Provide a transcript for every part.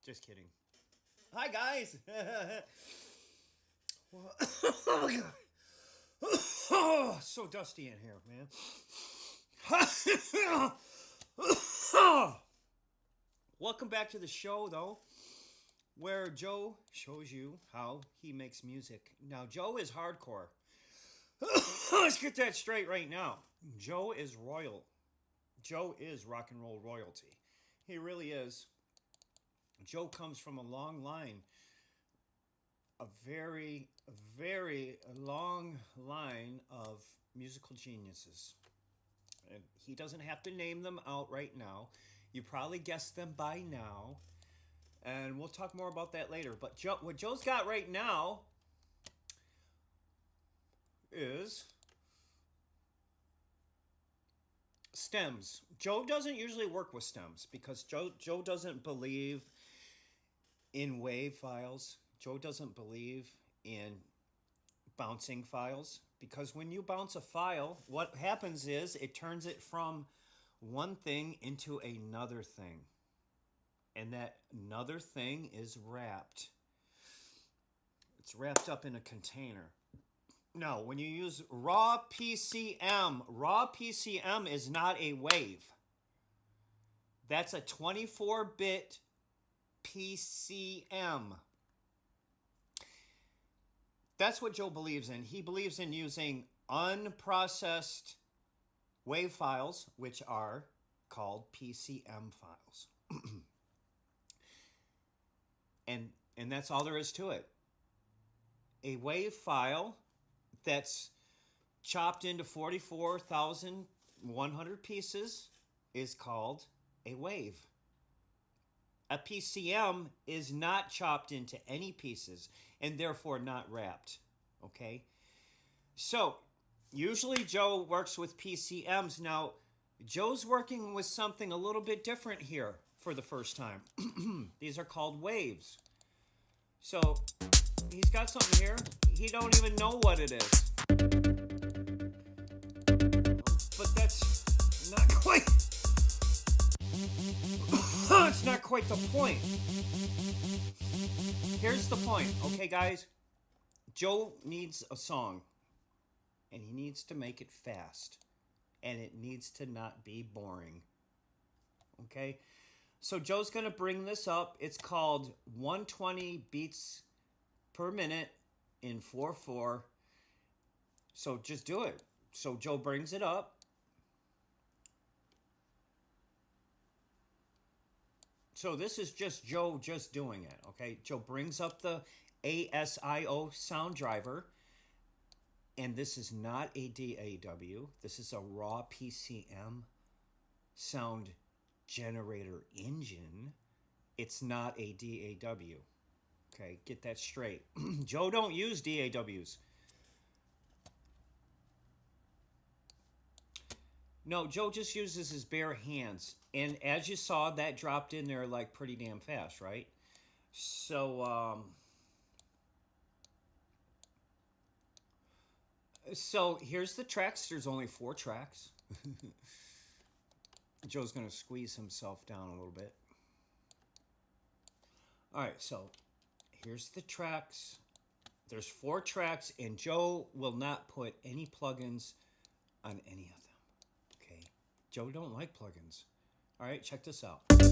Just kidding. Hi, guys. Oh, so dusty in here, man. Welcome back to the show, though, where Joe shows you how he makes music. Now, Joe is hardcore. Let's get that straight right now. Joe is royal. Joe is rock and roll royalty. He really is. Joe comes from a long line, a very long line of musical geniuses. And he doesn't have to name them out right now. You probably guessed them by now. And we'll talk more about that later. But what Joe's got right now is stems. Joe doesn't usually work with stems because Joe doesn't believe in wave files. Joe doesn't believe in bouncing files because when you bounce a file, what happens is it turns it from one thing into another thing. And that another thing is wrapped. It's wrapped up in a container. No, when you use raw PCM is not a wave. That's a 24-bit PCM. That's what Joe believes in. He believes in using unprocessed wave files, which are called PCM files. and that's all there is to it. A wave file that's chopped into 44,100 pieces is called a wave. A PCM is not chopped into any pieces and therefore not wrapped. Okay? So, usually Joe works with PCMs. Now, Joe's working with something a little bit different here for the first time. These are called waves. So, he's got something here. He don't even know what it is. But that's not quite... it's not quite the point. Here's the point, okay, guys? Joe needs a song, and he needs to make it fast, and it needs to not be boring, okay? So Joe's going to bring this up. It's called 120 beats per minute in 4/4. So just do it. So Joe brings it up. So this is just Joe just doing it, okay? Joe brings up the ASIO sound driver, and this is not a DAW. This is a raw PCM sound generator engine. It's not a DAW. Okay, get that straight. Joe don't use DAWs. No, Joe just uses his bare hands. And as you saw, that dropped in there like pretty damn fast, right? So, so here's the tracks. There's only 4 tracks. Joe's going to squeeze himself down a little bit. All right, so here's the tracks. There's 4 tracks, and Joe will not put any plugins on any of them. Okay? Joe don't like plugins. All right, check this out. All right,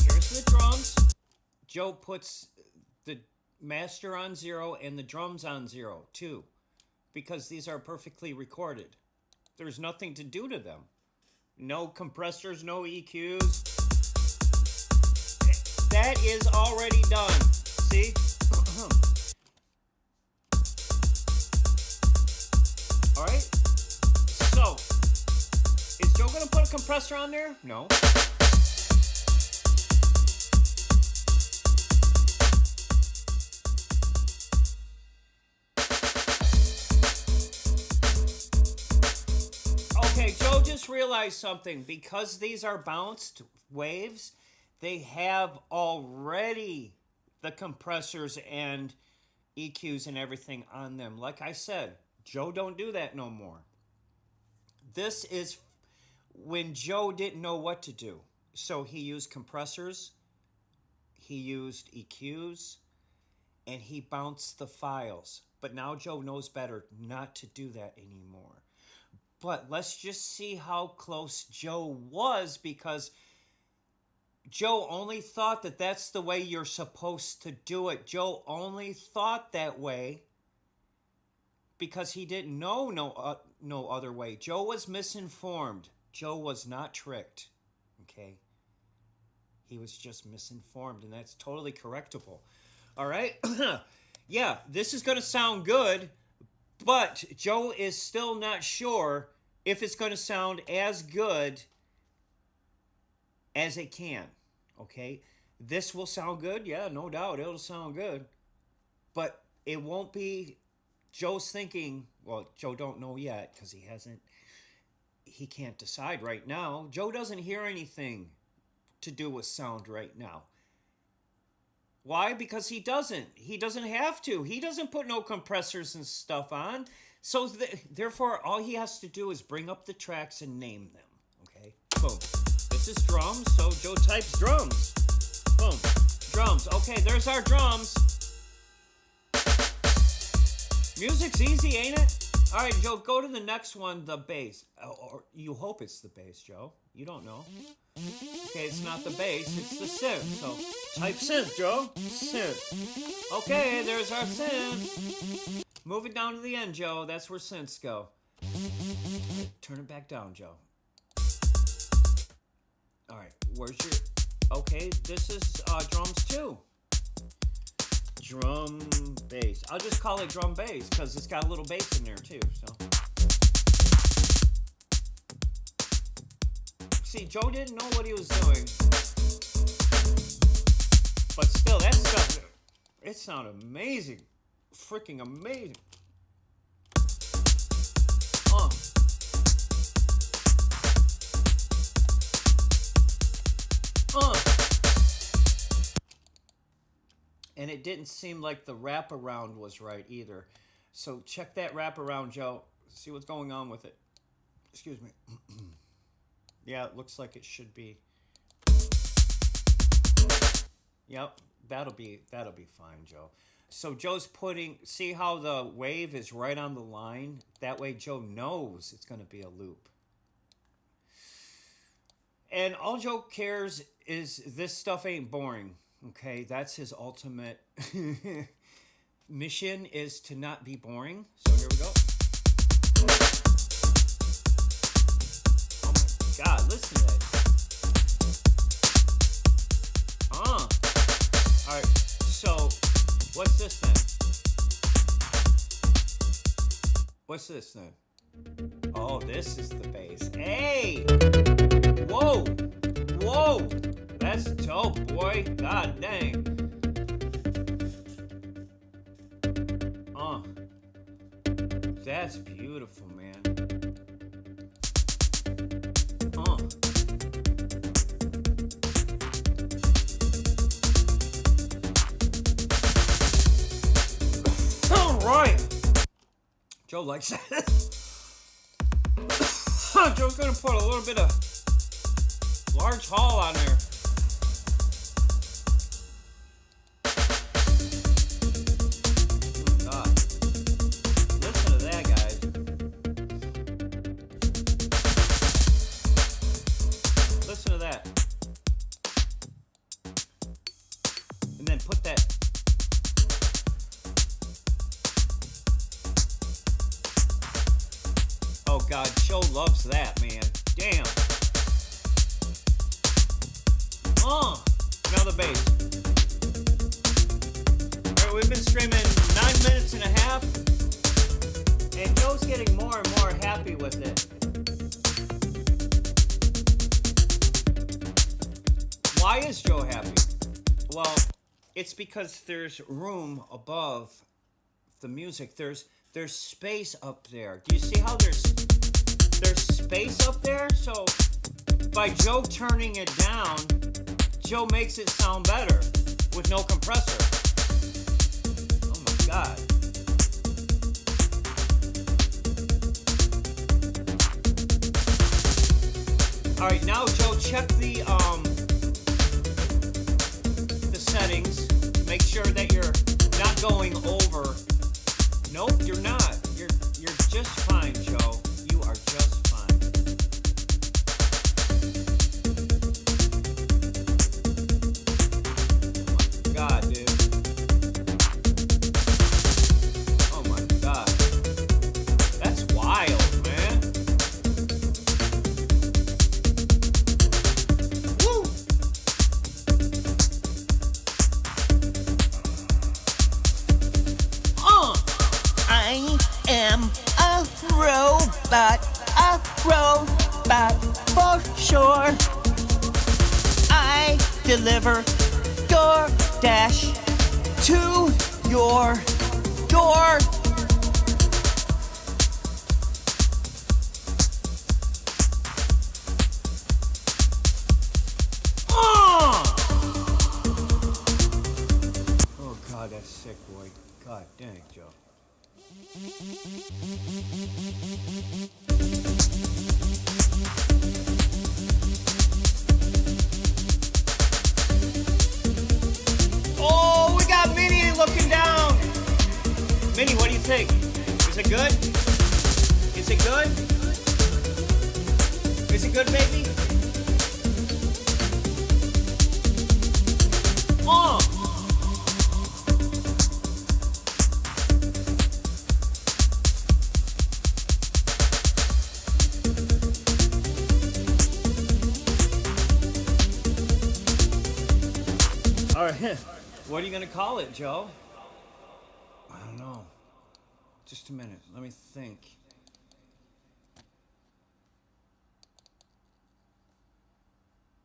here's the drums. Joe puts the master on 0 and the drums on 0 too, because these are perfectly recorded. There's nothing to do to them. No compressors, no EQs. That is already done. See? All right. So, is Joe going to put a compressor on there? No. Okay, Joe just realized something. Because these are bounced waves, they have already the compressors and EQs and everything on them. Like I said, Joe don't do that no more. This is when Joe didn't know what to do. So he used compressors, he used EQs, and he bounced the files. But now Joe knows better not to do that anymore. But let's just see how close Joe was, because Joe only thought that that's the way you're supposed to do it. Joe only thought that way because he didn't know no other way. Joe was misinformed. Joe was not tricked. Okay? He was just misinformed, and that's totally correctable. All right? Yeah, this is going to sound good, but Joe is still not sure if it's going to sound as good as it can. Okay? This will sound good. Yeah, no doubt. It'll sound good. But it won't be Joe's thinking. Well, Joe don't know yet because he can't decide right now. Joe doesn't hear anything to do with sound right now. Why? Because he doesn't. He doesn't have to. He doesn't put no compressors and stuff on. So therefore, all he has to do is bring up the tracks and name them. Okay? Boom. This is drums, so Joe types drums. Boom. Drums. Okay, there's our drums. Music's easy, ain't it? All right, Joe, go to the next one, the bass. Or you hope it's the bass, Joe. You don't know. Okay, it's not the bass, it's the synth. So type synth, Joe. Synth. Okay, there's our synth. Move it down to the end, Joe. That's where synths go. Turn it back down, Joe. All right, where's your... Okay, this is drums too. Drum bass. I'll just call it drum bass because it's got a little bass in there too. So, see, Joe didn't know what he was doing, but still, that stuff, it sounded amazing, freaking amazing. And it didn't seem like the wraparound was right either. So check that wraparound, Joe. See what's going on with it. Excuse me. Yeah, it looks like it should be. Yep, that'll be fine, Joe. So Joe's putting, see how the wave is right on the line? That way Joe knows it's going to be a loop. And all Joe cares is this stuff ain't boring. Okay, that's his ultimate mission, is to not be boring. So here we go. Oh my God, listen to that. All right, so what's this then? What's this then? Oh, this is the bass. Hey! Whoa! Whoa! That's dope, boy. God dang. That's beautiful, man. All right. Joe likes that. Joe's gonna put a little bit of large haul on there. God, Joe loves that, man. Damn. Now the bass. Alright, we've been streaming 9 minutes and a half, and Joe's getting more and more happy with it. Why is Joe happy? Well, it's because there's room above the music. There's space up there. Do you see how there's space up there? So by Joe turning it down, Joe makes it sound better with no compressor. Oh my God. All right, now Joe, check the settings. Make sure that you're not going over. Nope, you're not. You're just fine, Joe. You are just fine. God, dude. Oh my God. That's wild, man. Woo! I am a robot for sure. I deliver DoorDash to your door. Oh God, that's sick, boy. God dang, Joe. Oh, we got Minnie looking down. Minnie, what do you think? Is it good? Is it good? Is it good, baby? Oh. All right. What are you going to call it, Joe? I don't know. Just a minute. Let me think.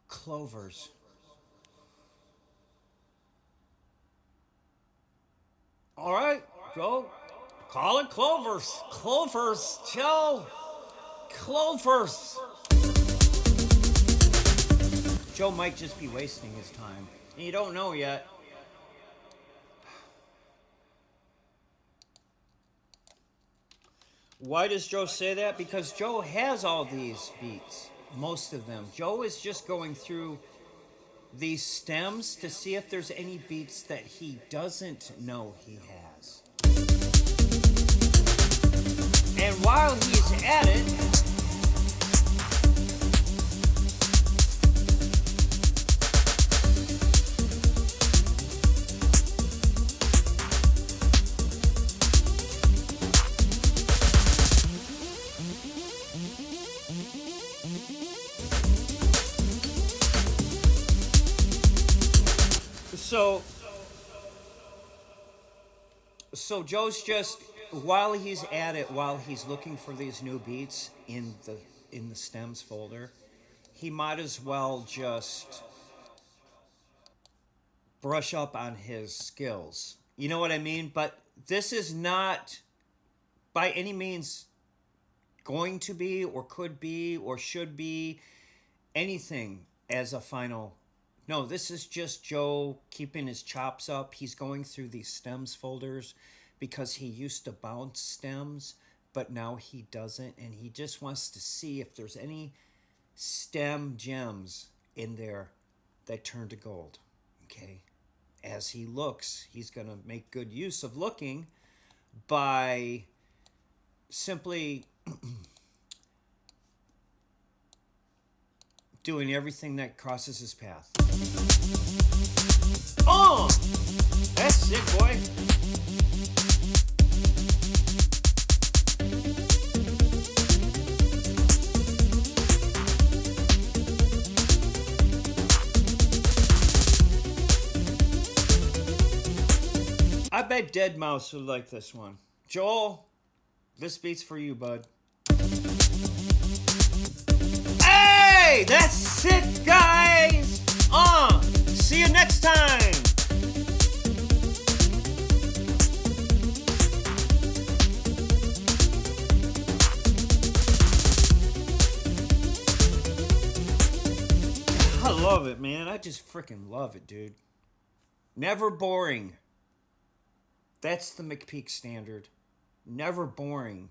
Clovers. All right, Joe. Call it Clovers. Clovers, Joe. Clovers. Joe might just be wasting his time. And you don't know yet. Why does Joe say that? Because Joe has all these beats, most of them. Joe is just going through these stems to see if there's any beats that he doesn't know he has. And while he's at it, So Joe's just, while he's at it, while he's looking for these new beats in the stems folder, he might as well just brush up on his skills. You know what I mean? But this is not by any means going to be or could be or should be anything as a final. No, this is just Joe keeping his chops up. He's going through these stems folders because he used to bounce stems, but now he doesn't. And he just wants to see if there's any stem gems in there that turn to gold. Okay? As he looks, he's going to make good use of looking by simply doing everything that crosses his path. Oh! That's it, boy. I bet Dead Mouse would like this one. Joel, this beat's for you, bud. Hey, that's sick, guys. See you next time. I love it, man. I just freaking love it, dude. Never boring. That's the McPeek standard. Never boring.